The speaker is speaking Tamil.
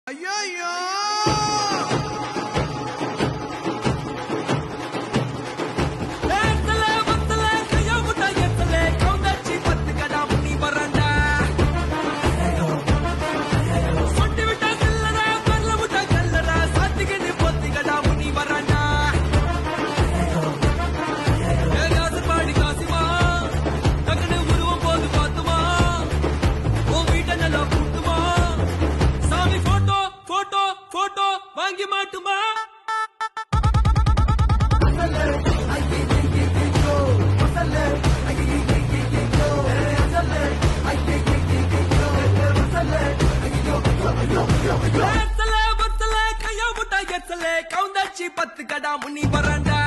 ஐயோ வாங்கி மாட்டுமா கையா முட்டா எத்தலே கவுந்தாச்சி 10 கடா முனி வரண்டா